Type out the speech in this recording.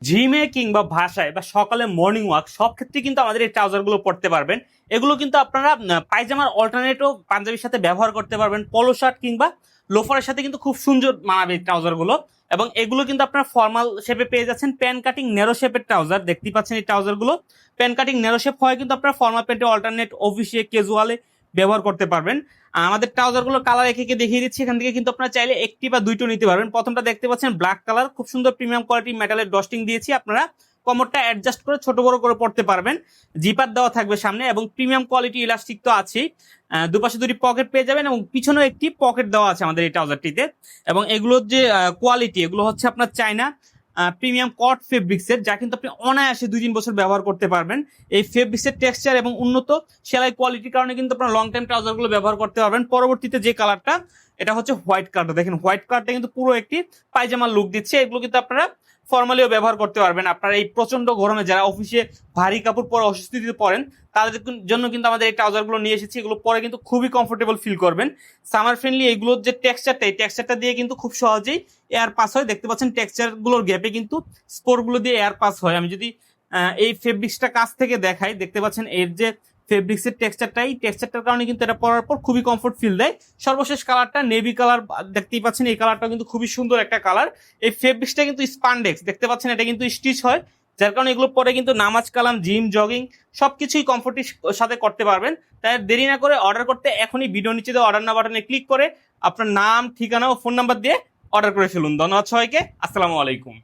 জিমে কিংবা ভাষায় বা সকালে মর্নিং ওয়াক সব ক্ষেত্রে কিন্তু আমাদের এই ট্রাউজার গুলো পড়তে পারবেন। এগুলো কিন্তু আপনারা পায়জামার অল্টারনেটও পাঞ্জাবির সাথে ব্যবহার করতে পারবেন, পলো শার্ট কিংবা লোফারের সাথে কিন্তু খুব সুন্দর মানাবে এই ট্রাউজার গুলো। এবং এগুলো কিন্তু আপনারা ফর্মাল শেপে পেয়ে যাচ্ছেন, প্যান কাটিং নেরো শেপের ট্রাউজার দেখতেই পাচ্ছেন। এই ট্রাউজার গুলো প্যান কাটিং নেরো শেপ হয় কিন্তু আপনারা ফর্মাল প্যান্টে অল্টারনেট, অফিসে, ক্যাজুয়ালে ব্যবহার করতে পারবেন। আমাদের ট্রাউজার গুলো কালার একে দেখিয়ে দিচ্ছি, এখান থেকে কিন্তু আপনারা চাইলে একটি বা দুইটো নিতে পারবেন। প্রথমটা দেখতে পাচ্ছেন ব্ল্যাক কালার, খুব সুন্দর প্রিমিয়াম কোয়ালিটি মেটালের ডস্টিং দিয়েছি। আপনারা কমরটা অ্যাডজাস্ট করে ছোট বড় করে পড়তে পারবেন, জিপার দেওয়া থাকবে সামনে এবং প্রিমিয়াম কোয়ালিটি ইলাস্টিক তো আছেই। দুপাশে দুটি পকেট পেয়ে যাবেন এবং পিছনেও একটি পকেট দেওয়া আছে আমাদের এই ট্রাউজারটিতে। এবং এগুলোর যে কোয়ালিটি, এগুলো হচ্ছে আপনার চায়না প্রিমিয়াম কট ফেব্রিক্সের, যা কিন্তু আপনি অনায়াসে 2-3 বছর ব্যবহার করতে পারবেন। এই ফেব্রিক্সের টেক্সচার এবং উন্নত সেলাই কোয়ালিটির কারণে কিন্তু আপনার লং টাইম ট্রাউজার গুলো ব্যবহার করতে পারবেন। পরবর্তীতে যে কালারটা, এটা হচ্ছে হোয়াইট কালারটা, দেখেন হোয়াইট কালারটা কিন্তু পুরো একটি পায়জামার লুক দিচ্ছে। এগুলো কিন্তু আপনারা ফর্মালিও ব্যবহার করতে পারবেন। আপনারা এই প্রচন্ড গরমে যারা অফিসে ভারী কাপড় পরে অস্বস্তিতে পড়েন, তাদের জন্য কিন্তু আমাদের এই ট্রাউজার গুলো নিয়ে এসেছি। এগুলো পরে কিন্তু খুবই কমফোর্টেবল ফিল করবেন, সামার ফ্রেন্ডলি। এগুলোর যে টেক্সচারটা, এই টেক্সচারটা দিয়ে কিন্তু খুব সহজেই এয়ার পাস হয়। দেখতে পাচ্ছেন টেক্সচার গুলোর গ্যাপে কিন্তু স্পোর গুলো দিয়ে এয়ার পাস হয়। আমি যদি এই ফেব্রিক্সটা কাছ থেকে দেখাই, দেখতে পাচ্ছেন এর যে ফেব্রিক্সের টেক্সচারটা, এই টেক্সচারটার কারণে কিন্তু এটা পরার পর খুবই কমফোর্ট ফিল দেয়। সর্বশেষ কালারটা নেভি কালার দেখতেই পাচ্ছেন, এই কালারটা কিন্তু খুবই সুন্দর একটা কালার। এই ফেব্রিক্সটা কিন্তু স্পান্ডেক্স, দেখতে পাচ্ছেন এটা কিন্তু স্টিচ হয়, যার কারণে এগুলো পরে কিন্তু নামাজ কালাম, জিম, জগিং সবকিছুই কমফোর্টের সাথে করতে পারবেন। তাই দেরি না করে অর্ডার করতে এখনই ভিডিও নিচে দেওয়া অর্ডার নাও বাটনে ক্লিক করে আপনার নাম, ঠিকানা ও ফোন নাম্বার দিয়ে অর্ডার করে ফেলুন। ধন্যবাদ সবাইকে, আসসালামু আলাইকুম।